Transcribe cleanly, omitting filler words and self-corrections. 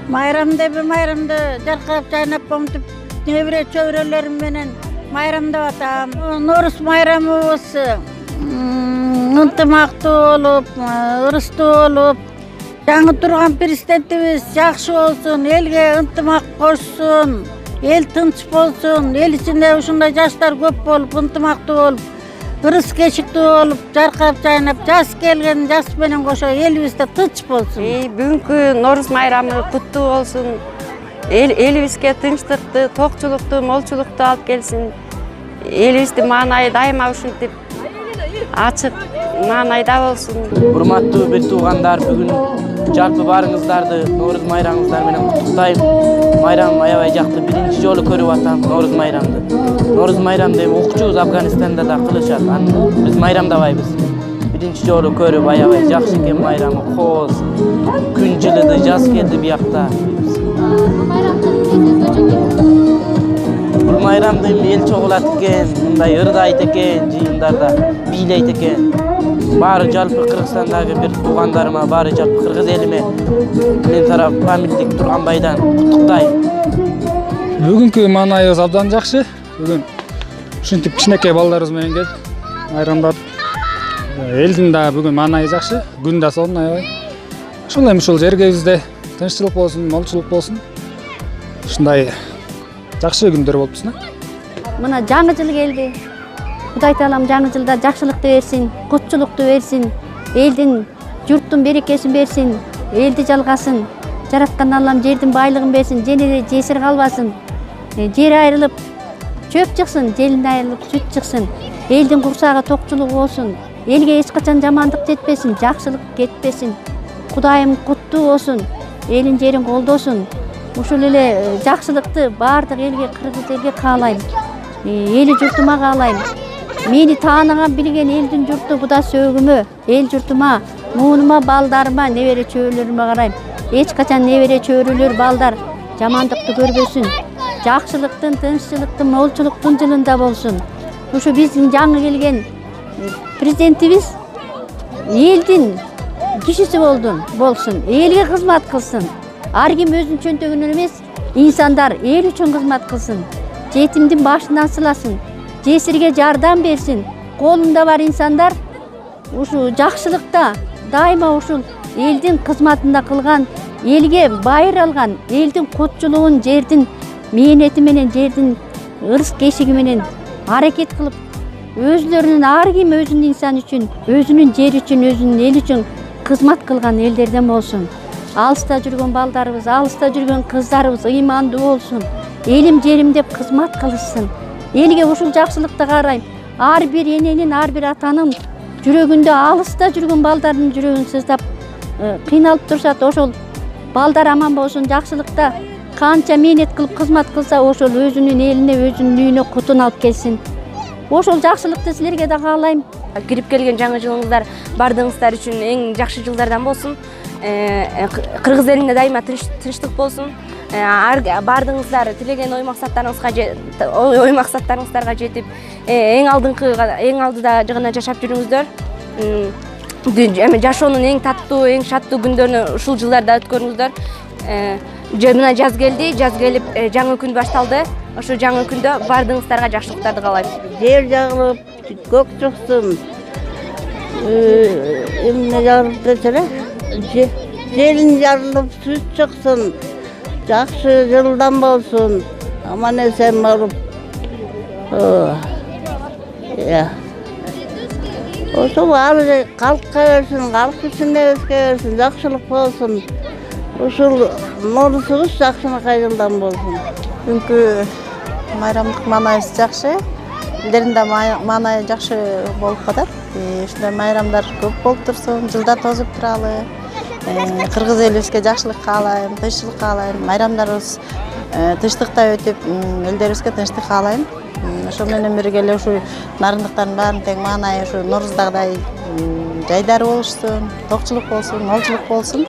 Майрамды жаркырап жайнап комтуп небере чөбүрөлөрүм менен майрамдап атам. Норус майрамыбыз ынтымактуу болуп, ырыстуу болуп, жаңы турган президентибиз жакшы болсун, элге ынтымак кошсун, эл тынч болсун, эл ичинде ушундай жаштар көп болуп, ынтымактуу болуп, ырыс кечиктүү болуп, жаркырап жайнап, жаз келген жаз менен кошо элибизде тынч болсун. Бүгүнкү Норус майрамы куттуу болсун. Элибизге тынчтыкты, токчулукту, молчулукту алып келсин. Элибиздин маанайы дайыма ушинтип ачык маанайда болсун. Урматтуу бир туугандар, бүгүн жалпы баарыңыздарды Норус майрамыңыздар менен куттуктайм. Майрам аябай жакты, биринчи жолу көрүп атам Норус майрамды. Норус майрамды эми укчубуз, Афганистанда да кылышат. Биз майрамдабайбыз. Биринчи жолу көрүп аябай жакшы экен майрамы, кооз. Күн жылыды, жаз келди биякта. Бул майрамды эл чогулат экен, мындай ырдайт экен, жыйындарда бийлейт экен. Баары жалпы Кыргызстандагы бир туугандарыма, баары жалпы кыргыз элиме мен тарап Памирлик Турганбайдан куттуктайм. Бүгүнкү маанайыбыз абдан жакшы. Бүгүн ушинтип кичинекей балдарыбыз менен келип майрамдап. Элдин да бүгүн маанайы жакшы, күн да сонун аябай. Ошол эми ушул жергебизде тынччылык болсун, молчулук болсун. Ушундай жакшы күндөр болупсун. Мына жаңы жыл келди. Кудай таалам жаңы жылда жакшылыкты берсин, кутчулукту берсин, элдин, журттун берекесин берсин, элди жалгасын. Жараткан Аллам жердин байлыгын берсин, жесир калбасын. Жер айрылып чөп чыксын, желин айрылып сүт чыксын. Элдин курсагы токчулук болсун. Элге эч качан жамандык жетпесин, жакшылык кетпесин. Кудайым куттуу болсун, элин жерин колдосун. Ушул эле жакшылыкты баардык элге, кыргыз элге каалайм. Эли журтума каалайм. Мени тааныган билген элдин журту буда сөгүмө, эл журтума, муунума, балдарыма, небере чөбүрөлөрүмө карайм. Эч качан небере чөбүрөлөр, балдар жамандыкты көрбөсүн. Жакшылыктын, тынччылыктын, молчулуктун жылында болсун. Ушу биздин жаңы келген президентибиз элдин кишиси болсун, элге кызмат кылсын. Ар ким өзүнүн чөнтөгүнөн эмес, инсандар эл үчүн кызмат кылсын. Жетимдин башынан сыласын, жесирге жардам берсин. Колунда бар инсандар ушу жакшылыкта дайыма ушул элдин кызматында кылган, элге байыр алган, элдин кутчулугун, жердин мээнети менен, жердин ырыс кешиги менен аракет кылып, өзлөрүнүн ар ким өзүнүн инсан үчүн, өзүнүн жери үчүн, өзүнүн эл үчүн кызмат кылган элдерден болсун. Алыста жүргөн балдарыбыз, алыста жүргөн кыздарыбыз ыймандуу болсун. Элим жерим деп кызмат кылышсын. Элге ушул жакшылыкты карайм. Ар бир эненин, ар бир атанын жүрөгүндө алыста жүргөн балдардын жүрөгүн сыздап кыйналып турушат. Ошол балдар аман болсун, жакшылыкта канча мээнет кылып кызмат кылса, ошол өзүнүн элине, өзүнүн үйүнө кутун алып келсин. Ошол жакшылыкты силерге да каалайм. Кирип келген жаңы жылыңыздар бардыгыңыздар үчүн эң жакшы жылдардан болсун. Кыргыз элине дайыма тынчтык болсун. Бардыгыңыздар тилеген ой максаттарыңыздарга жетип, эң алдыда гана жашап жүрүңүздөр. Эми жашоонун эң таттуу, эң шаттуу күндөрүнү ушул жылдарда өткөрүңүздөр. Мына жаз келди, жаз келип жаңы күн башталды. Ошо жаңы күндө бардыгыңыздарга жакшылыктарды каалайм. Жер жагылып, көк чыксын. Эмне жагылып десере? Желин жарылып, сүт чыксын. Жакшы жылдан болсун. Аман эсен болуп. Ошо баары калкка берсин, калк ичинде эске берсин, жакшылык болсун. Ушул Норусубуз жакшынакай жылдан болсун. Бүгүнкү майрамдык маанайыбыз жакшы. Элдеринде маанайы жакшы болуп калат. Ушундай майрамдар көп болуп турсун, жылда тозуп туралы. Кыргыз элибизге жакшылык каалайм, тынччылык каалайм. Майрамдарыбыз тынчтыкта өтүп, элдерибизге тынчтык каалайм. Ошол менен бирге эле ушу нарындыктардын баарын тең маанайы ушу Норуздагыдай жайдары болушсун, токчулук болсун, молчулук болсун.